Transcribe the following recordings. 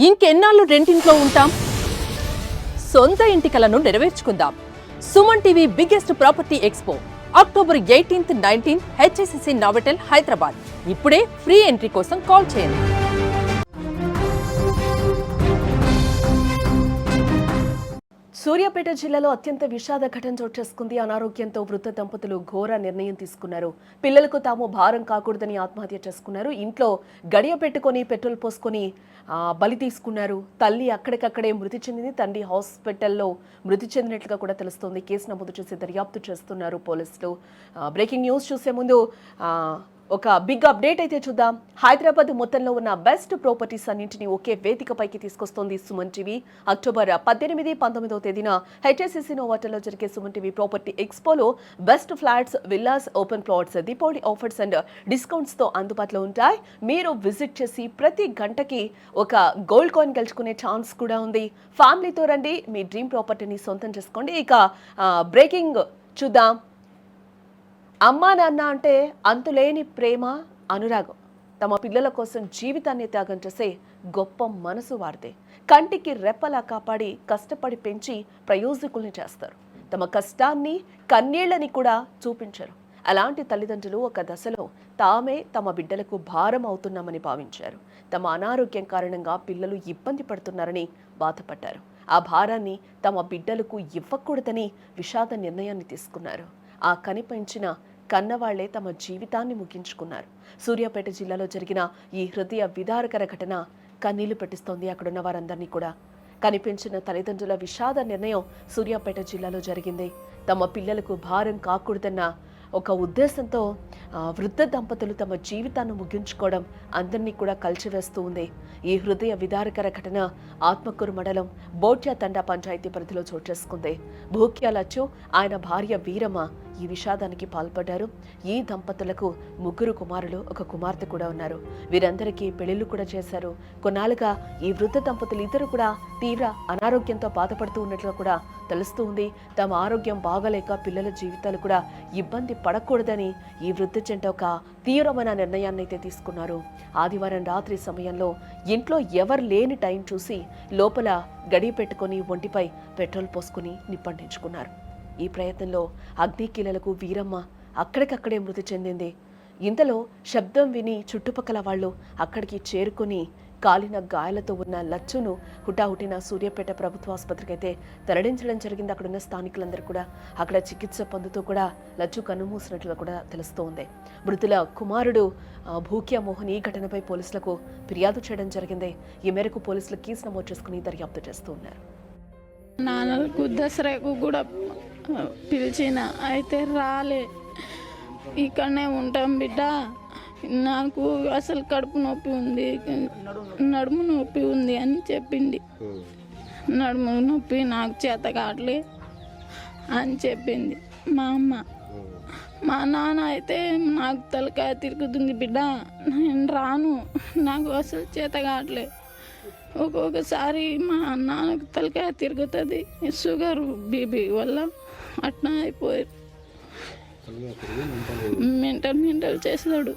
ఇంకెన్నాళ్ళు రెంటింట్లో ఉంటాం? సొంత ఇంటి కలను నెరవేర్చుకుందాం. Suman TV biggest property expo October 18th, 19th HSCC Novotel Hyderabad. ఇప్పుడే ఫ్రీ ఎంట్రీ కోసం కాల్ చేయండి. సూర్యాపేట జిల్లాలో అత్యంత విషాద ఘటన చోటు చేసుకుంది. అనారోగ్యంతో వృద్ధ దంపతులు ఘోర నిర్ణయం తీసుకున్నారు. పిల్లలకు తాము భారం కాకూడదని ఆత్మహత్య చేసుకున్నారు. ఇంట్లో గడియ పెట్టుకొని పెట్రోల్ పోసుకొని బలి తీసుకున్నారు. తల్లి అక్కడికక్కడే మృతి చెందింది. తండ్రి హాస్పిటల్లో మృతి చెందినట్లుగా కూడా తెలుస్తోంది. కేసు నమోదు చేసి దర్యాప్తు చేస్తున్నారు పోలీసులు. బ్రేకింగ్ న్యూస్ చూసే ముందు ఒక బిగ్ అప్డేట్ అయితే చూద్దాం. హైదరాబాద్ మొత్తంలో ఉన్న బెస్ట్ ప్రాపర్టీస్ అన్నింటినీ ఒకే వేదికపైకి తీసుకొస్తోంది సుమన్ టీవీ. అక్టోబర్ 18, 19వ తేదీన హెచ్ఎస్సిసి నోవోటెల్లో జరిగే సుమన్ టీవీ ప్రాపర్టీ ఎక్స్పోలో best flats, villas, open plots, Deepavali offers and discounts తో అందుబాటులో ఉంటాయి. మీరు విజిట్ చేసి ప్రతి గంటకి ఒక గోల్డ్ కాయిన్ గెలుచుకునే ఛాన్స్ కూడా ఉంది. ఫ్యామిలీతో రండి, మీ డ్రీమ్ ప్రాపర్టీని సొంతం చేసుకోండి. ఇక బ్రేకింగ్ చూద్దాం. అమ్మా నాన్న అంటే అంతులేని ప్రేమ, అనురాగం. తమ పిల్లల కోసం జీవితాన్ని త్యాగం చేసే గొప్ప మనసు వారిదే. కంటికి రెప్పలా కాపాడి కష్టపడి పెంచి ప్రయోజకుల్ని చేస్తారు. తమ కష్టాన్ని, కన్నీళ్లని కూడా చూపించరు. అలాంటి తల్లిదండ్రులు ఒక దశలో తామే తమ బిడ్డలకు భారం అవుతున్నామని భావించారు. తమ అనారోగ్యం కారణంగా పిల్లలు ఇబ్బంది పడుతున్నారని బాధపడ్డారు. ఆ భారాన్ని తమ బిడ్డలకు ఇవ్వకూడదని విషాద నిర్ణయాన్ని తీసుకున్నారు. ఆ కనిపించిన కన్నవాళ్లే తమ జీవితాన్ని ముగించుకున్నారు. సూర్యాపేట జిల్లాలో జరిగిన ఈ హృదయ విదారకర ఘటన కన్నీళ్లు పెట్టిస్తోంది అక్కడున్న వారందరినీ కూడా. కనిపించిన తల్లిదండ్రుల విషాద నిర్ణయం సూర్యాపేట జిల్లాలో జరిగింది. తమ పిల్లలకు భారం కాకూడదన్న ఒక ఉద్దేశంతో వృద్ధ దంపతులు తమ జీవితాన్ని ముగించుకోవడం అందరినీ కూడా కలిచివేస్తూ ఉంది. ఈ హృదయ విదారకర ఘటన ఆత్మకూరు మండలం బోట్యా తండా పంచాయతీ పరిధిలో చోటు చేసుకుంది. భూక్యాలచ్చు ఆయన భార్య వీరమ్మ ఈ విషాదానికి పాల్పడ్డారు. ఈ దంపతులకు 3 కుమారులు, 1 కుమార్తె కూడా ఉన్నారు. వీరందరికీ పెళ్లిళ్లు కూడా చేశారు. కొన్నాళ్ళుగా ఈ వృద్ధ దంపతులు ఇద్దరు కూడా తీవ్ర అనారోగ్యంతో బాధపడుతూ ఉన్నట్లుగా కూడా తెలుస్తూ ఉంది. తమ ఆరోగ్యం బాగలేక పిల్లల జీవితాలు కూడా ఇబ్బంది పడకూడదని ఈ వృద్ధ జంట ఒక తీవ్రమైన నిర్ణయాన్ని అయితే తీసుకున్నారు. ఆదివారం రాత్రి సమయంలో ఇంట్లో ఎవరు లేని టైం చూసి లోపల గడియ పెట్టుకొని ఒంటిపై పెట్రోల్ పోసుకుని నిప్పంటించుకున్నారు. ఈ ప్రయత్నంలో అగ్నికీలలకు వీరమ్మ అక్కడికక్కడే మృతి చెందింది. ఇంతలో శబ్దం విని చుట్టుపక్కల వాళ్ళు అక్కడికి చేరుకుని కాలిన గాయాలతో ఉన్న లచ్చును హుటాహుటిన సూర్యాపేట ప్రభుత్వ ఆసుపత్రికి అయితే తరలించడం జరిగింది. అక్కడున్న స్థానికులందరూ కూడా అక్కడ చికిత్స పొందుతూ కూడా లచ్చు కన్నుమూసినట్లుగా కూడా తెలుస్తోంది. మృతుల కుమారుడు భూక్యా మోహన్ ఈ ఘటనపై పోలీసులకు ఫిర్యాదు చేయడం జరిగింది. ఈ మేరకు పోలీసులు కేసు నమోదు చేసుకుని దర్యాప్తు చేస్తూ ఉన్నారు. నాన్నలకు దసరాకు కూడా పిలిచిన, అయితే రాలే. ఇక్కడనే ఉంటాం బిడ్డ, నాకు అసలు కడుపు నొప్పి ఉంది, నడుము నొప్పి ఉంది అని చెప్పింది. నడుము నొప్పి నాకు చేత కావట్లే అని చెప్పింది మా అమ్మ. మా నాన్న అయితే నాకు తలకాయ తిరుగుతుంది బిడ్డ, నేను రాను, నాకు అసలు చేత కావట్లే. ఒక్కొక్కసారి మా నాన్నకు తలకాయ తిరుగుతుంది, షుగర్ బీపీ వల్ల అట్లా అయిపోయారు. మెంటల్ చేస్తాడు.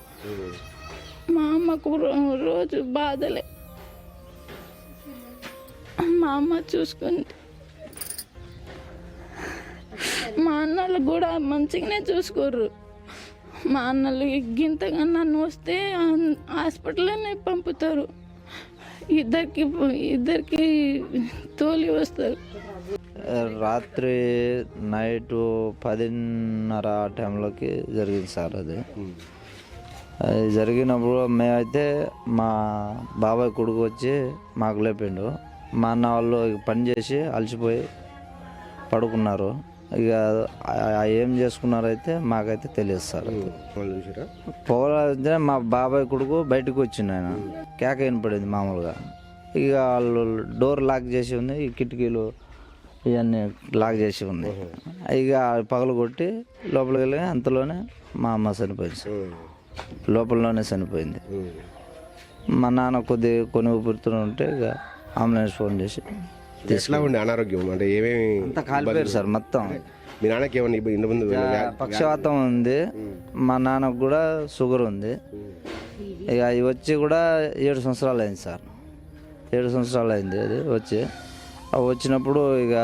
మా అమ్మకు రోజు బాధలే. మా అమ్మ చూసుకుంది. మా అన్నలు కూడా మంచిగానే చూసుకోరు. మా అన్నలు గింతగా నన్ను వస్తే హాస్పిటల్లోనే పంపుతారు. ఇద్దరికి తోలి వస్తారు. రాత్రి నైట్ 10:30 ఆ టైంలోకి జరిగింది సార్. అది జరిగినప్పుడు మేమైతే మా బాబాయ్ కొడుకు వచ్చి మాకు లేపిండు. మా అన్న వాళ్ళు పని చేసి అలసిపోయి పడుకున్నారు. ఇక ఏం చేసుకున్నారైతే మాకైతే తెలియదు సార్. పొగలంటే మా బాబాయ్ కొడుకు బయటకు వచ్చిండు, ఆయన కేక వినపడింది మామూలుగా. ఇక వాళ్ళు డోర్ లాక్ చేసి ఉంది, ఈ కిటికీలు ఇవన్నీ లాక్ చేసి ఉంది. ఇక పగలు కొట్టి లోపలికి వెళ్ళి అంతలోనే మా అమ్మ చనిపోయింది సార్. లోపలలోనే చనిపోయింది. మా నాన్న కొన్ని ఊపిరితో ఉంటే ఇక అంబులెన్స్ ఫోన్ చేసి అనారోగ్యం అంటే ఏమేమి అంతా కాలిపోయారు సార్ మొత్తం. మీ నాన్నకి ఏమన్నా పక్షవాతం ఉంది, మా నాన్నకు కూడా షుగర్ ఉంది. ఇక అవి వచ్చి కూడా 7 సంవత్సరాలు అయింది సార్. 7 సంవత్సరాలు అయింది అది వచ్చి. వచ్చినప్పుడు ఇక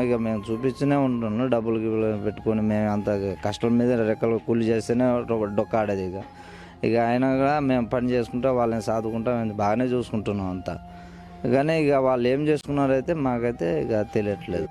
ఇక మేము చూపిస్తూనే ఉంటున్నాం, డబ్బులు గిబ్బులు పెట్టుకొని మేము అంత కష్టం మీద రెక్కలు కూలి చేస్తేనే డొక్కాడేది. ఇక అయినా కూడా మేము పని చేసుకుంటా వాళ్ళని సాదుకుంటా మేము బాగానే చూసుకుంటున్నాం అంతా. కానీ ఇక వాళ్ళు ఏం చేసుకున్నారైతే మాకైతే ఇక తెలియట్లేదు.